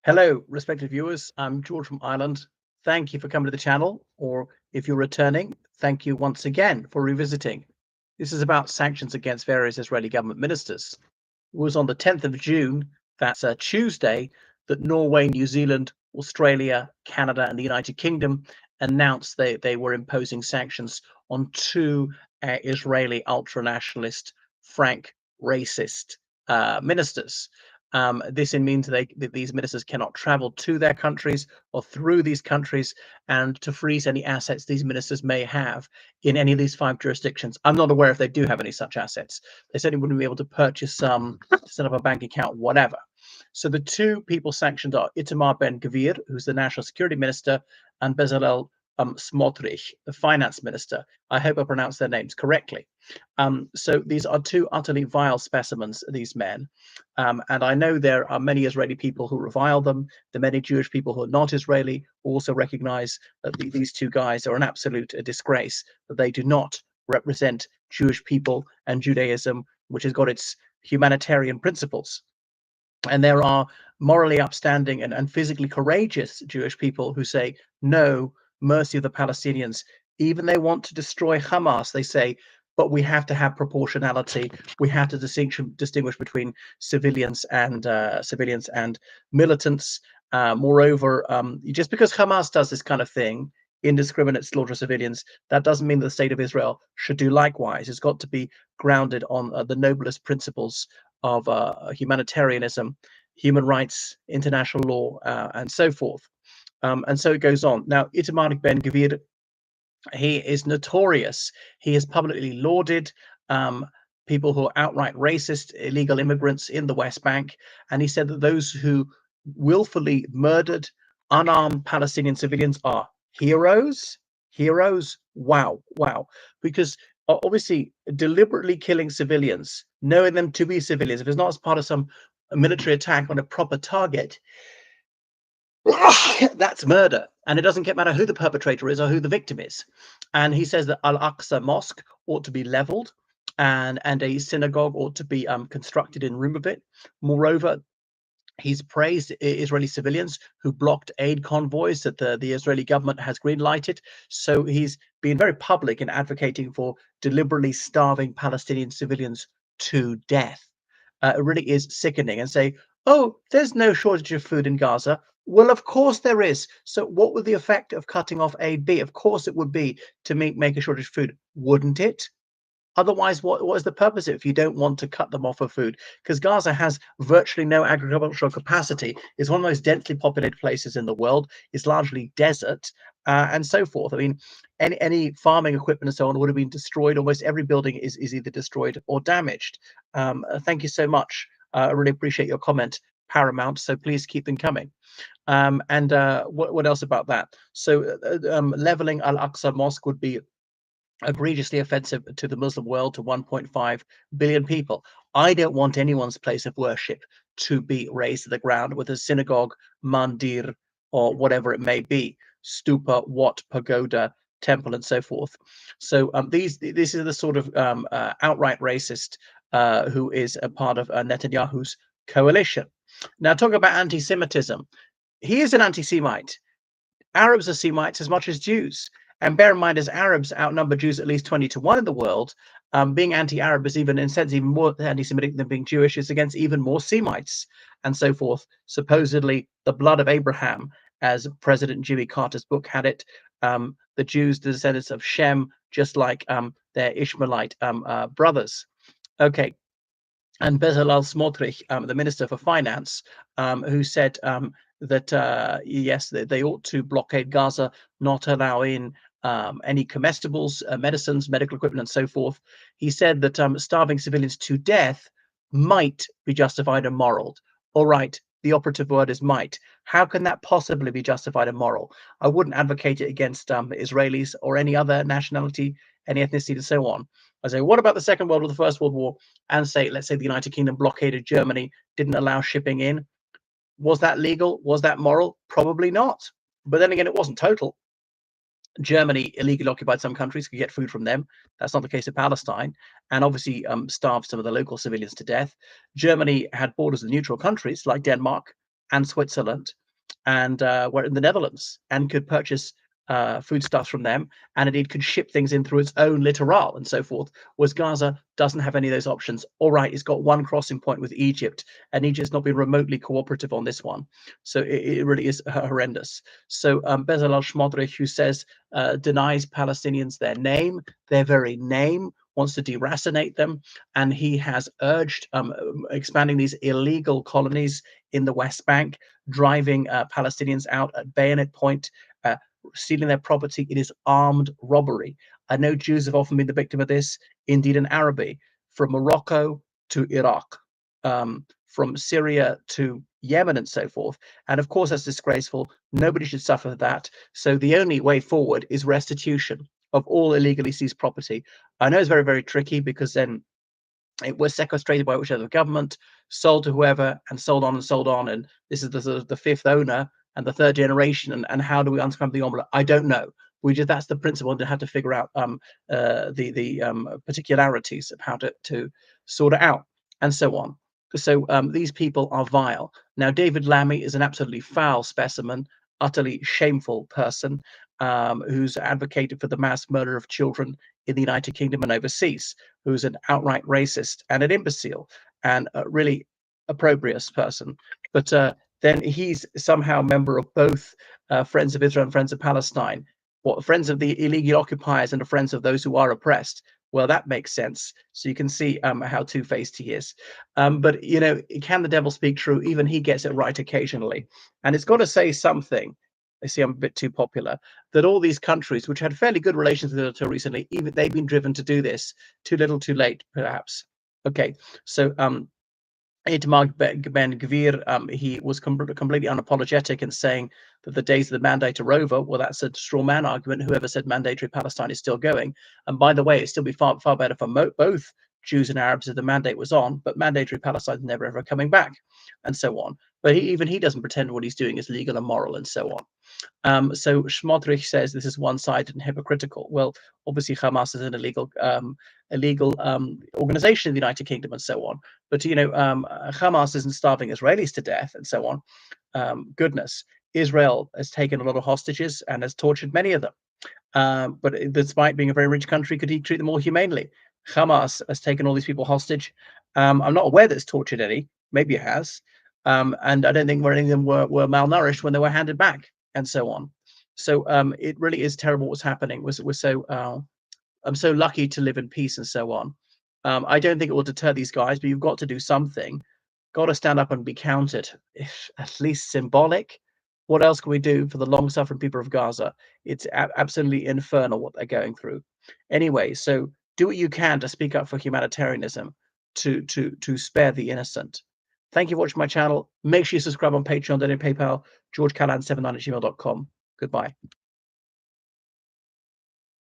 Hello, respected viewers. I'm George from Ireland. Thank you for coming to the channel, or if you're returning, thank you once again for revisiting. This is about sanctions against various Israeli government ministers. It was on the 10th of June, that's a Tuesday, that Norway, New Zealand, Australia, Canada, and the United Kingdom announced they were imposing sanctions on two Israeli ultra-nationalist, frank racist ministers. This means that these ministers cannot travel to their countries or through these countries, and to freeze any assets these ministers may have in any of these five jurisdictions. I'm not aware if they do have any such assets. They certainly wouldn't be able to purchase some, set up a bank account, whatever. So the two people sanctioned are Itamar Ben-Gvir, who's the national security minister, and Bezalel Smotrich, the finance minister. I hope I pronounced their names correctly. So these are two utterly vile specimens, these men. And I know there are many Israeli people who revile them. The many Jewish people who are not Israeli also recognize that these two guys are an absolute disgrace, that they do not represent Jewish people and Judaism, which has got its humanitarian principles. And there are morally upstanding and physically courageous Jewish people who say, no, mercy of the Palestinians. Even they want to destroy Hamas, they say, but we have to have proportionality. We have to distinguish between civilians and militants. Moreover, just because Hamas does this kind of thing, indiscriminate slaughter of civilians, that doesn't mean that the state of Israel should do likewise. It's got to be grounded on the noblest principles of humanitarianism, human rights, international law, and so forth. And so it goes on. Now, Itamar Ben-Gvir, he is notorious. He has publicly lauded people who are outright racist, illegal immigrants in the West Bank. And he said that those who willfully murdered unarmed Palestinian civilians are heroes. Heroes. Wow. Wow. Because obviously deliberately killing civilians, knowing them to be civilians, if it's not as part of some military attack on a proper target, that's murder. And it doesn't matter who the perpetrator is or who the victim is. And he says that Al-Aqsa Mosque ought to be leveled, and a synagogue ought to be constructed in room of it. Moreover, he's praised Israeli civilians who blocked aid convoys that the Israeli government has green lighted. So he's been very public in advocating for deliberately starving Palestinian civilians to death. It really is sickening. And say, oh, there's no shortage of food in Gaza. Well, of course there is. So what would the effect of cutting off aid be? Of course it would be to make a shortage of food, wouldn't it? Otherwise, what is the purpose if you don't want to cut them off of food? Because Gaza has virtually no agricultural capacity. It's one of the most densely populated places in the world. It's largely desert, and so forth. I mean, any farming equipment and so on would have been destroyed. Almost every building is either destroyed or damaged. Thank you so much. I really appreciate your comment, Paramount. So please keep them coming. What else about that? So leveling Al-Aqsa Mosque would be egregiously offensive to the Muslim world, to 1.5 billion people. I don't want anyone's place of worship to be razed to the ground with a synagogue, mandir, or whatever it may be, stupa, wat, pagoda, temple, and so forth. So this is the sort of outright racist who is a part of Netanyahu's coalition. Now, talk about anti-Semitism. He is an anti-Semite. Arabs are Semites as much as Jews. And bear in mind, as Arabs outnumber Jews at least 20-1 in the world, being anti-Arab is even, in a sense, even more anti-Semitic than being Jewish. Is against even more Semites and so forth. Supposedly, the blood of Abraham, as President Jimmy Carter's book had it, the Jews, the descendants of Shem, just like their Ishmaelite brothers. Okay. And Bezalel Smotrich, the Minister for Finance, who said that, yes, they ought to blockade Gaza, not allow in any comestibles, medicines, medical equipment, and so forth. He said that starving civilians to death might be justified and moral. All right, the operative word is might. How can that possibly be justified and moral? I wouldn't advocate it against Israelis or any other nationality, any ethnicity, and so on. I say, what about the Second World War, the First World War? And say, let's say the United Kingdom blockaded Germany, didn't allow shipping in. Was that legal? Was that moral? Probably not. But then again, it wasn't total. Germany illegally occupied some countries, could get food from them. That's not the case of Palestine, and obviously starved some of the local civilians to death. Germany had borders with neutral countries like Denmark, and Switzerland, and were in the Netherlands, and could purchase foodstuffs from them, and indeed could ship things in through its own littoral and so forth. Whereas Gaza doesn't have any of those options. All right, it's got one crossing point with Egypt, and Egypt's not been remotely cooperative on this one. So it really is horrendous. So Bezalel Smotrich, who says denies Palestinians their very name, wants to deracinate them, and he has urged expanding these illegal colonies in the West Bank, driving Palestinians out at bayonet point, stealing their property. It is armed robbery. I know Jews have often been the victim of this, indeed in Araby, from Morocco to Iraq, from Syria to Yemen, and so forth. And of course, that's disgraceful. Nobody should suffer that. So the only way forward is restitution of all illegally seized property. I know it's very, very tricky, because then it was sequestrated by whichever government, sold to whoever, and sold on and sold on. And this is the sort of the fifth owner and the third generation. And how do we unscramble the omelet? I don't know. We just, that's the principle, and had to figure out the particularities of how to sort it out, and so on. So these people are vile. Now, David Lammy is an absolutely foul specimen, utterly shameful person, who's advocated for the mass murder of children in the United Kingdom and overseas, who's an outright racist and an imbecile and a really opprobrious person. But then he's somehow a member of both Friends of Israel and Friends of Palestine. What, Friends of the illegal occupiers and the Friends of those who are oppressed? Well, that makes sense. So you can see how two-faced he is. But, you know, can the devil speak true? Even he gets it right occasionally. And it's got to say something. I see I'm a bit too popular, that all these countries which had fairly good relations with Israel recently, even they've been driven to do this. Too little, too late, perhaps. Okay, so Itamar Ben-Gvir, he was completely unapologetic in saying that the days of the mandate are over. Well, that's a straw man argument. Whoever said mandatory Palestine is still going. And by the way, it'd still be far, far better for both Jews and Arabs if the mandate was on, but mandatory Palestine is never, ever coming back, and so on. But even he doesn't pretend what he's doing is legal and moral, and so on. So Schmodrich says this is one-sided and hypocritical. Well, obviously Hamas is an illegal organization in the United Kingdom, and so on. But you know, Hamas isn't starving Israelis to death, and so on. Goodness, Israel has taken a lot of hostages and has tortured many of them. But despite being a very rich country, could he treat them more humanely? Hamas has taken all these people hostage. I'm not aware that it's tortured any. Maybe it has. And I don't think any of them were malnourished when they were handed back, and so on. So it really is terrible what's happening. I'm so lucky to live in peace, and so on. I don't think it will deter these guys, but you've got to do something. Got to stand up and be counted, if at least symbolic. What else can we do for the long-suffering people of Gaza? It's absolutely infernal what they're going through. Anyway, so do what you can to speak up for humanitarianism, to spare the innocent. Thank you for watching my channel. Make sure you subscribe on Patreon, donate PayPal, georgecallahan79@gmail.com. Goodbye.